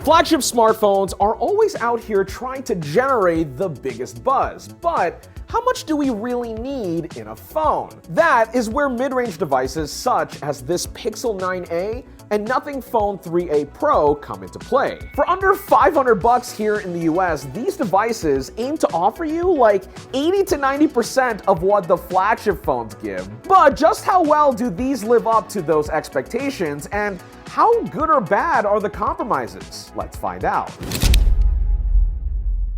Flagship smartphones are always out here trying to generate the biggest buzz, but how much do we really need in a phone? That is where mid-range devices such as this Pixel 9a and Nothing Phone 3a Pro come into play. For under $500 here in the US, these devices aim to offer you like 80 to 90% of what the flagship phones give. But just how well do these live up to those expectations, and how good or bad are the compromises? Let's find out.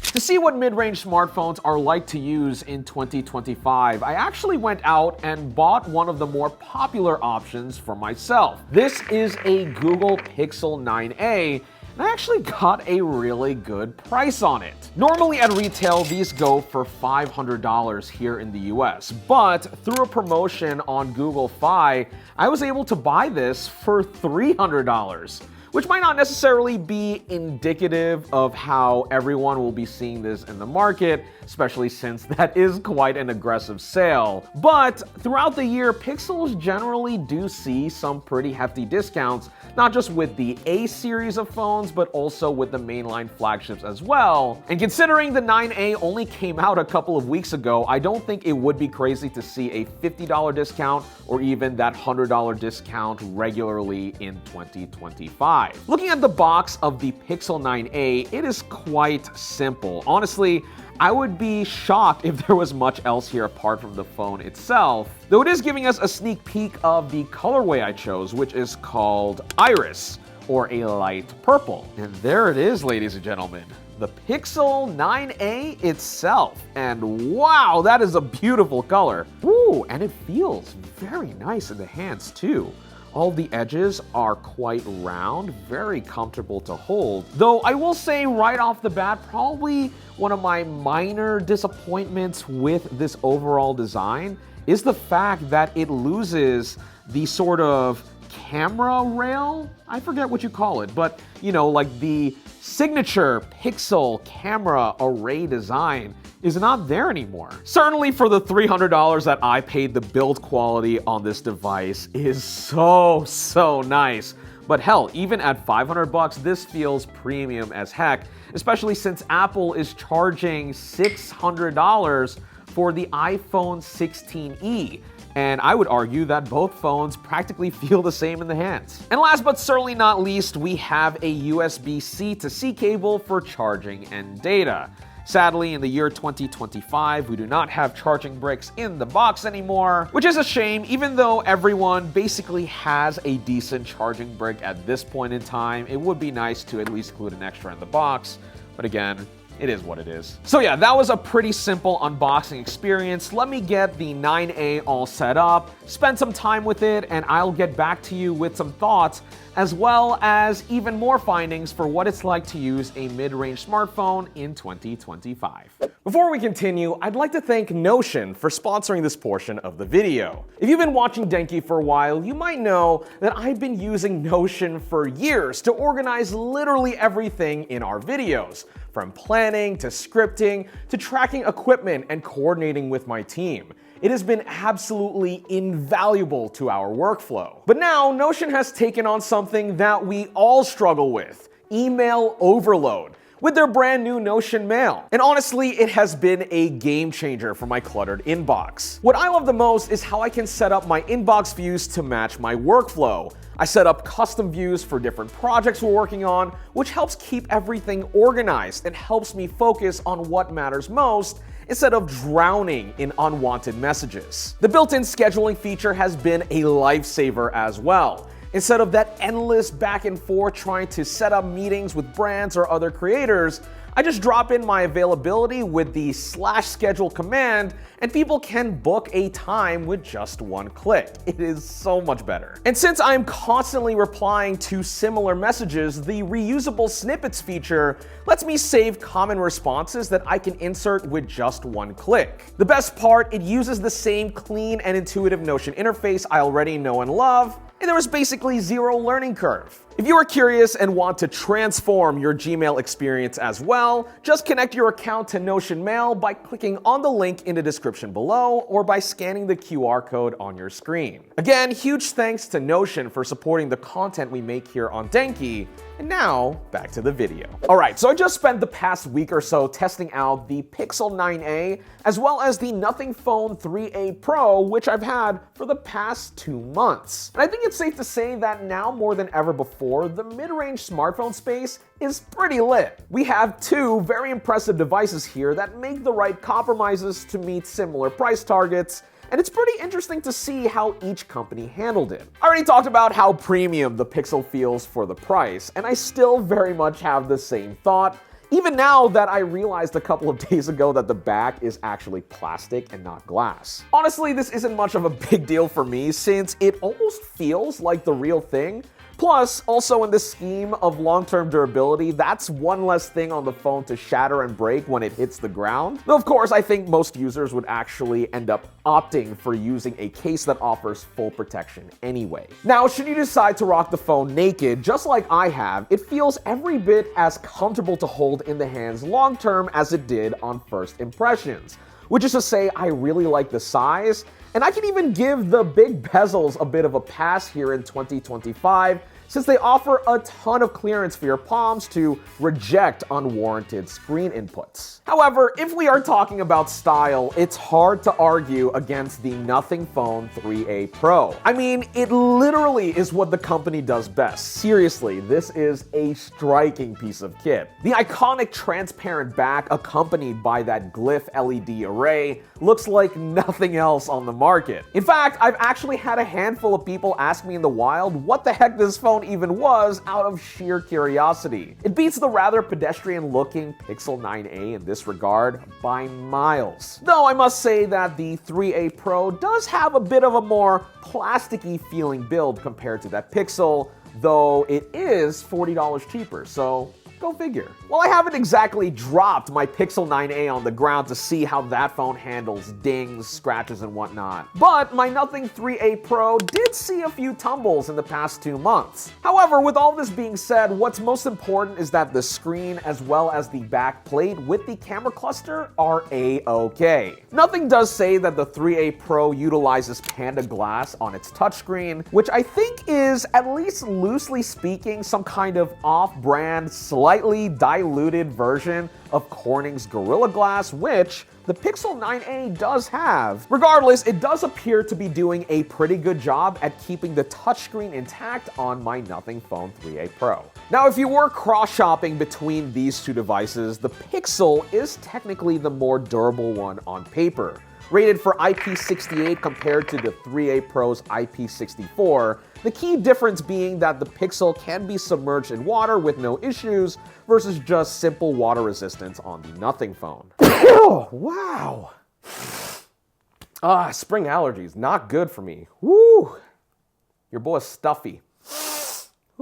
To see what mid-range smartphones are like to use in 2025, I actually went out and bought one of the more popular options for myself. This is a Google Pixel 9a, and I actually got a really good price on it. Normally at retail, these go for $500 here in the US, but through a promotion on Google Fi, I was able to buy this for $300. Which might not necessarily be indicative of how everyone will be seeing this in the market, especially since that is quite an aggressive sale. But throughout the year, Pixels generally do see some pretty hefty discounts, not just with the A series of phones, but also with the mainline flagships as well. And considering the 9A only came out a couple of weeks ago, I don't think it would be crazy to see a $50 discount or even that $100 discount regularly in 2025. Looking at the box of the Pixel 9a, it is quite simple. Honestly, I would be shocked if there was much else here apart from the phone itself, though it is giving us a sneak peek of the colorway I chose, which is called Iris, or a light purple. And there it is, ladies and gentlemen, the Pixel 9a itself. And wow, that is a beautiful color. Ooh, and it feels very nice in the hands too. All the edges are quite round, very comfortable to hold. Though I will say right off the bat, probably one of my minor disappointments with this overall design is the fact that it loses the sort of camera rail. I forget what you call it, but you know, like the signature Pixel camera array design is not there anymore. Certainly for the $300 that I paid, the build quality on this device is so nice. But hell, even at $500, this feels premium as heck, especially since Apple is charging $600 for the iPhone 16e. And I would argue that both phones practically feel the same in the hands. And last but certainly not least, we have a USB-C to C cable for charging and data. Sadly, in the year 2025, we do not have charging bricks in the box anymore, which is a shame, even though everyone basically has a decent charging brick at this point in time. It would be nice to at least include an extra in the box, but again, it is what it is. So yeah, that was a pretty simple unboxing experience. Let me get the 9A all set up, spend some time with it, and I'll get back to you with some thoughts, as well as even more findings for what it's like to use a mid-range smartphone in 2025. Before we continue, I'd like to thank Notion for sponsoring this portion of the video. If you've been watching Denki for a while, you might know that I've been using Notion for years to organize literally everything in our videos, from planning to scripting to tracking equipment and coordinating with my team. It has been absolutely invaluable to our workflow. But now, Notion has taken on something that we all struggle with: email overload, with their brand new Notion Mail. And honestly, it has been a game changer for my cluttered inbox. What I love the most is how I can set up my inbox views to match my workflow. I set up custom views for different projects we're working on, which helps keep everything organized and helps me focus on what matters most instead of drowning in unwanted messages. The built-in scheduling feature has been a lifesaver as well. Instead of that endless back and forth trying to set up meetings with brands or other creators, I just drop in my availability with the /schedule command, and people can book a time with just one click. It is so much better. And since I'm constantly replying to similar messages, the reusable snippets feature lets me save common responses that I can insert with just one click. The best part, it uses the same clean and intuitive Notion interface I already know and love, and there was basically zero learning curve. If you are curious and want to transform your Gmail experience as well, just connect your account to Notion Mail by clicking on the link in the description below or by scanning the QR code on your screen. Again, huge thanks to Notion for supporting the content we make here on Denki. And now, back to the video. Alright, so I just spent the past week or so testing out the Pixel 9a as well as the Nothing Phone 3a Pro, which I've had for the past 2 months. And I think it's safe to say that now more than ever before, the mid-range smartphone space is pretty lit. We have 2 very impressive devices here that make the right compromises to meet similar price targets, and it's pretty interesting to see how each company handled it. I already talked about how premium the Pixel feels for the price, and I still very much have the same thought, even now that I realized a couple of days ago that the back is actually plastic and not glass. Honestly, this isn't much of a big deal for me since it almost feels like the real thing. Plus, also in the scheme of long-term durability, that's one less thing on the phone to shatter and break when it hits the ground. Though of course, I think most users would actually end up opting for using a case that offers full protection anyway. Now, should you decide to rock the phone naked, just like I have, it feels every bit as comfortable to hold in the hands long-term as it did on first impressions. Which is to say, I really like the size, and I can even give the big bezels a bit of a pass here in 2025, since they offer a ton of clearance for your palms to reject unwarranted screen inputs. However, if we are talking about style, it's hard to argue against the Nothing Phone 3a Pro. I mean, it literally is what the company does best. Seriously, this is a striking piece of kit. The iconic transparent back accompanied by that glyph LED array looks like nothing else on the market. In fact, I've actually had a handful of people ask me in the wild what the heck this phone even was out of sheer curiosity. It beats the rather pedestrian-looking Pixel 9a in this regard by miles. Though I must say that the 3a Pro does have a bit of a more plasticky feeling build compared to that Pixel, though it is $40 cheaper, so go figure. Well, I haven't exactly dropped my Pixel 9a on the ground to see how that phone handles dings, scratches, and whatnot. But my Nothing 3a Pro did see a few tumbles in the past 2 months. However, with all this being said, what's most important is that the screen as well as the back plate with the camera cluster are A-okay. Nothing does say that the 3a Pro utilizes Panda Glass on its touchscreen, which I think is, at least loosely speaking, some kind of off-brand, slightly diluted version of Corning's Gorilla Glass, which the Pixel 9a does have. Regardless, it does appear to be doing a pretty good job at keeping the touchscreen intact on my Nothing Phone 3a Pro. Now, if you were cross-shopping between these 2 devices, the Pixel is technically the more durable one on paper. Rated for IP68 compared to the 3a Pro's IP64, the key difference being that the Pixel can be submerged in water with no issues versus just simple water resistance on the Nothing Phone. Oh, wow. Spring allergies, not good for me. Woo! Your boy's stuffy.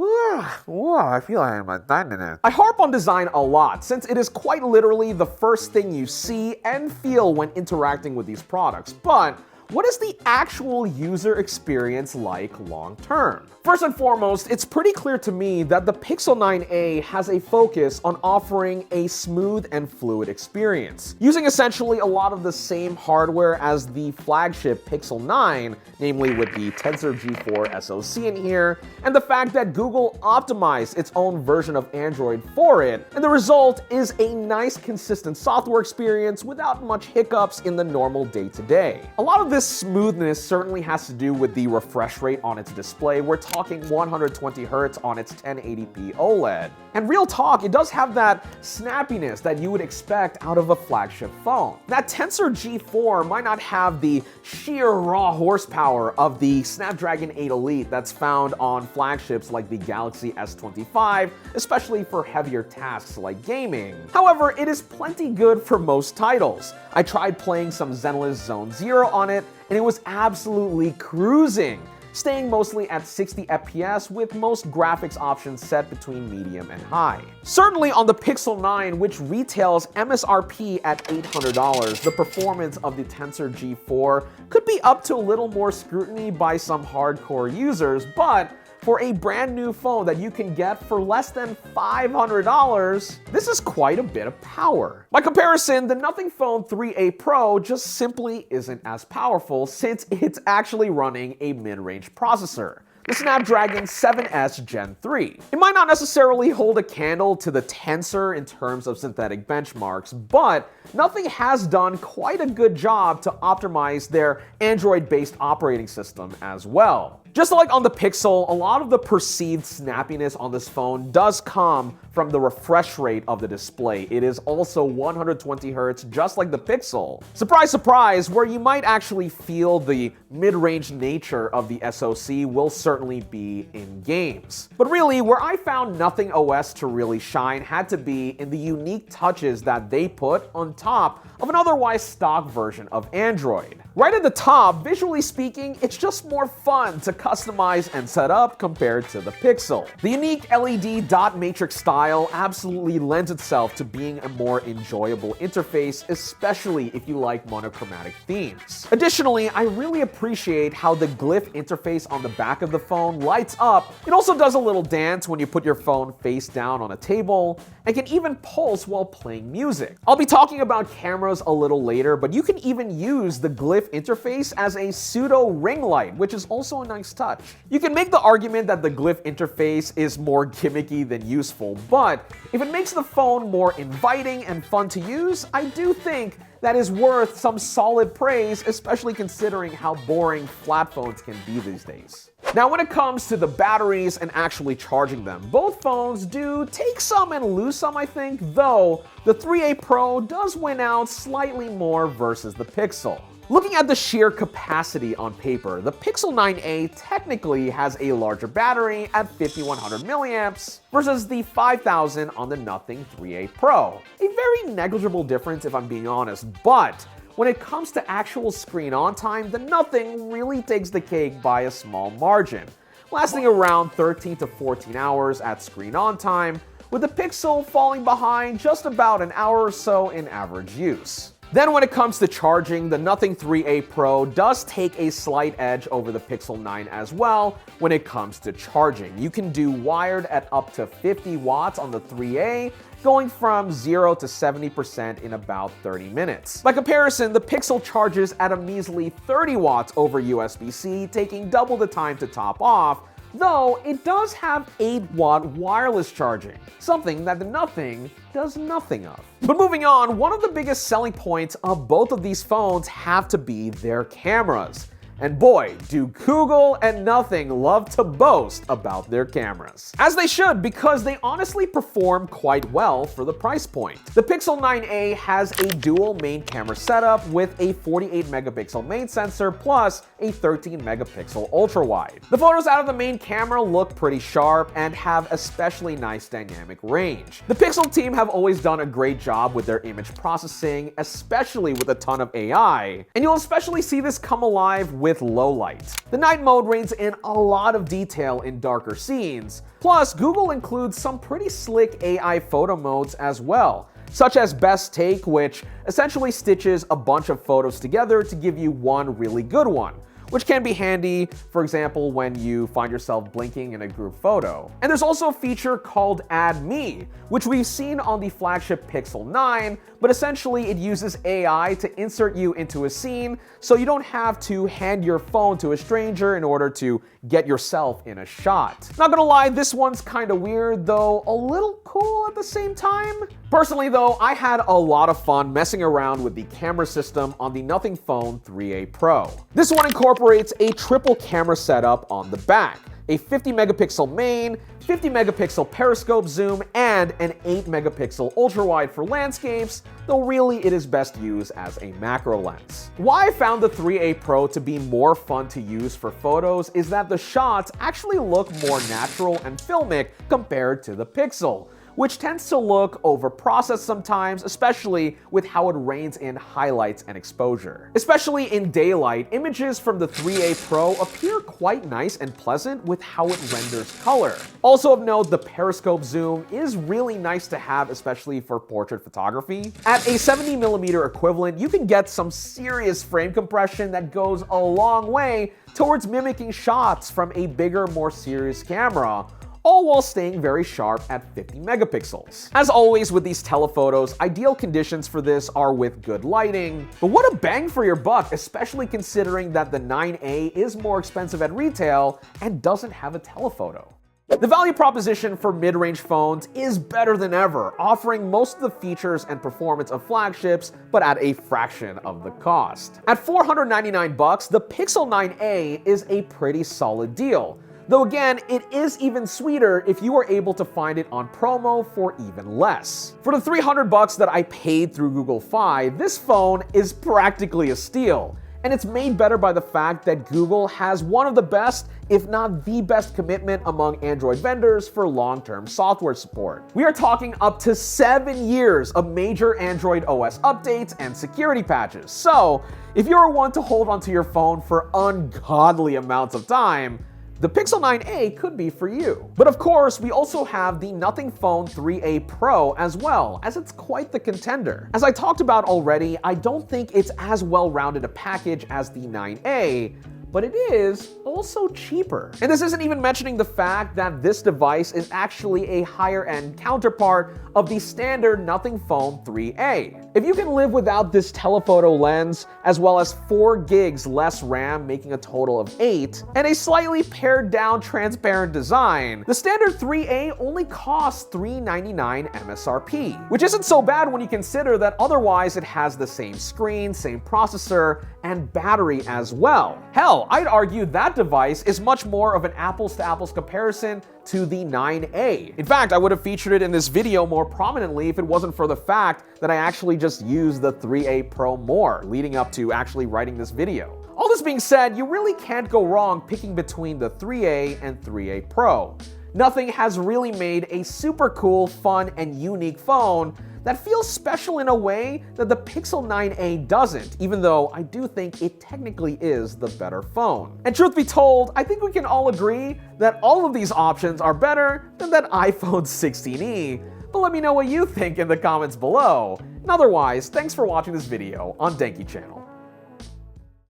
I feel I am a dynamite. I harp on design a lot, since it is quite literally the first thing you see and feel when interacting with these products. But what is the actual user experience like long term? First and foremost, it's pretty clear to me that the Pixel 9a has a focus on offering a smooth and fluid experience, using essentially a lot of the same hardware as the flagship Pixel 9, namely with the Tensor G4 SoC in here, and the fact that Google optimized its own version of Android for it, and the result is a nice consistent software experience without much hiccups in the normal day-to-day. A lot of this smoothness certainly has to do with the refresh rate on its display. We're talking 120 Hz on its 1080p OLED. And real talk, it does have that snappiness that you would expect out of a flagship phone. That Tensor G4 might not have the sheer raw horsepower of the Snapdragon 8 Elite that's found on flagships like the Galaxy S25, especially for heavier tasks like gaming. However, it is plenty good for most titles. I tried playing some Zenless Zone Zero on it, and it was absolutely cruising, staying mostly at 60 FPS with most graphics options set between medium and high. Certainly on the Pixel 9, which retails MSRP at $800, the performance of the Tensor G4 could be up to a little more scrutiny by some hardcore users, but for a brand new phone that you can get for less than $500, this is quite a bit of power. By comparison, the Nothing Phone 3A Pro just simply isn't as powerful since it's actually running a mid-range processor, the Snapdragon 7S Gen 3. It might not necessarily hold a candle to the Tensor in terms of synthetic benchmarks, but Nothing has done quite a good job to optimize their Android-based operating system as well. Just like on the Pixel, a lot of the perceived snappiness on this phone does come from the refresh rate of the display. It is also 120 Hz, just like the Pixel. Surprise, surprise, where you might actually feel the mid-range nature of the SoC will certainly be in games. But really, where I found Nothing OS to really shine had to be in the unique touches that they put on top of an otherwise stock version of Android. Right at the top, visually speaking, it's just more fun to customize and set up compared to the Pixel. The unique LED dot matrix style absolutely lends itself to being a more enjoyable interface, especially if you like monochromatic themes. Additionally, I really appreciate how the glyph interface on the back of the phone lights up. It also does a little dance when you put your phone face down on a table, and can even pulse while playing music. I'll be talking about cameras a little later, but you can even use the glyph interface as a pseudo ring light, which is also a nice touch. You can make the argument that the glyph interface is more gimmicky than useful, but if it makes the phone more inviting and fun to use, I do think that is worth some solid praise, especially considering how boring flat phones can be these days. Now, when it comes to the batteries and actually charging them, both phones do take some and lose some, I think, though the 3A Pro does win out slightly more versus the Pixel. Looking at the sheer capacity on paper, the Pixel 9a technically has a larger battery at 5100 milliamps versus the 5000 on the Nothing 3a Pro. A very negligible difference if I'm being honest, but when it comes to actual screen on time, the Nothing really takes the cake by a small margin, lasting around 13 to 14 hours at screen on time, with the Pixel falling behind just about an hour or so in average use. Then when it comes to charging, the Nothing 3a Pro does take a slight edge over the Pixel 9 as well when it comes to charging. You can do wired at up to 50 watts on the 3a, going from 0 to 70% in about 30 minutes. By comparison, the Pixel charges at a measly 30 watts over USB-C, taking double the time to top off, though it does have 8-watt wireless charging, something that the Nothing does nothing of. But moving on, one of the biggest selling points of both of these phones have to be their cameras. And boy, do Google and Nothing love to boast about their cameras. As they should, because they honestly perform quite well for the price point. The Pixel 9a has a dual main camera setup with a 48 megapixel main sensor plus a 13 megapixel ultra wide. The photos out of the main camera look pretty sharp and have especially nice dynamic range. The Pixel team have always done a great job with their image processing, especially with a ton of AI, and you'll especially see this come alive with low light. The night mode reins in a lot of detail in darker scenes. Plus, Google includes some pretty slick AI photo modes as well, such as Best Take, which essentially stitches a bunch of photos together to give you one really good one, which can be handy, for example, when you find yourself blinking in a group photo. And there's also a feature called Add Me, which we've seen on the flagship Pixel 9, but essentially it uses AI to insert you into a scene so you don't have to hand your phone to a stranger in order to get yourself in a shot. Not gonna lie, this one's kinda weird, though a little cool at the same time. Personally though, I had a lot of fun messing around with the camera system on the Nothing Phone 3a Pro. This one incorporates a triple camera setup on the back, a 50 megapixel main, 50 megapixel periscope zoom, and an 8 megapixel ultra wide for landscapes, though really it is best used as a macro lens. Why I found the 3a Pro to be more fun to use for photos is that the shots actually look more natural and filmic compared to the Pixel, which tends to look overprocessed sometimes, especially with how it reins in highlights and exposure. Especially in daylight, images from the 3A Pro appear quite nice and pleasant with how it renders color. Also of note, the periscope zoom is really nice to have, especially for portrait photography. At a 70mm equivalent, you can get some serious frame compression that goes a long way towards mimicking shots from a bigger, more serious camera, all while staying very sharp at 50 megapixels. As always with these telephotos, ideal conditions for this are with good lighting, but what a bang for your buck, especially considering that the 9A is more expensive at retail and doesn't have a telephoto. The value proposition for mid-range phones is better than ever, offering most of the features and performance of flagships, but at a fraction of the cost. At $499, the Pixel 9A is a pretty solid deal. Though again, it is even sweeter if you are able to find it on promo for even less. For the $300 that I paid through Google Fi, this phone is practically a steal. And it's made better by the fact that Google has one of the best, if not the best, commitment among Android vendors for long-term software support. We are talking up to 7 years of major Android OS updates and security patches. So, if you're one to hold onto your phone for ungodly amounts of time, the Pixel 9A could be for you. But of course, we also have the Nothing Phone 3A Pro as well, as it's quite the contender. As I talked about already, I don't think it's as well-rounded a package as the 9A, but it is also cheaper. And this isn't even mentioning the fact that this device is actually a higher-end counterpart of the standard Nothing Phone 3A. If you can live without this telephoto lens, as well as 4 gigs less RAM, making a total of 8, and a slightly pared down transparent design, the standard 3A only costs $399 MSRP, which isn't so bad when you consider that otherwise it has the same screen, same processor, and battery as well. Hell, I'd argue that device is much more of an apples-to-apples comparison to the 9A. In fact, I would have featured it in this video more prominently if it wasn't for the fact that I actually just used the 3A Pro more leading up to actually writing this video. All this being said, you really can't go wrong picking between the 3A and 3A Pro. Nothing has really made a super cool, fun, and unique phone that feels special in a way that the Pixel 9A doesn't, even though I do think it technically is the better phone. And truth be told, I think we can all agree that all of these options are better than that iPhone 16e, but let me know what you think in the comments below. And otherwise, thanks for watching this video on Denki channel.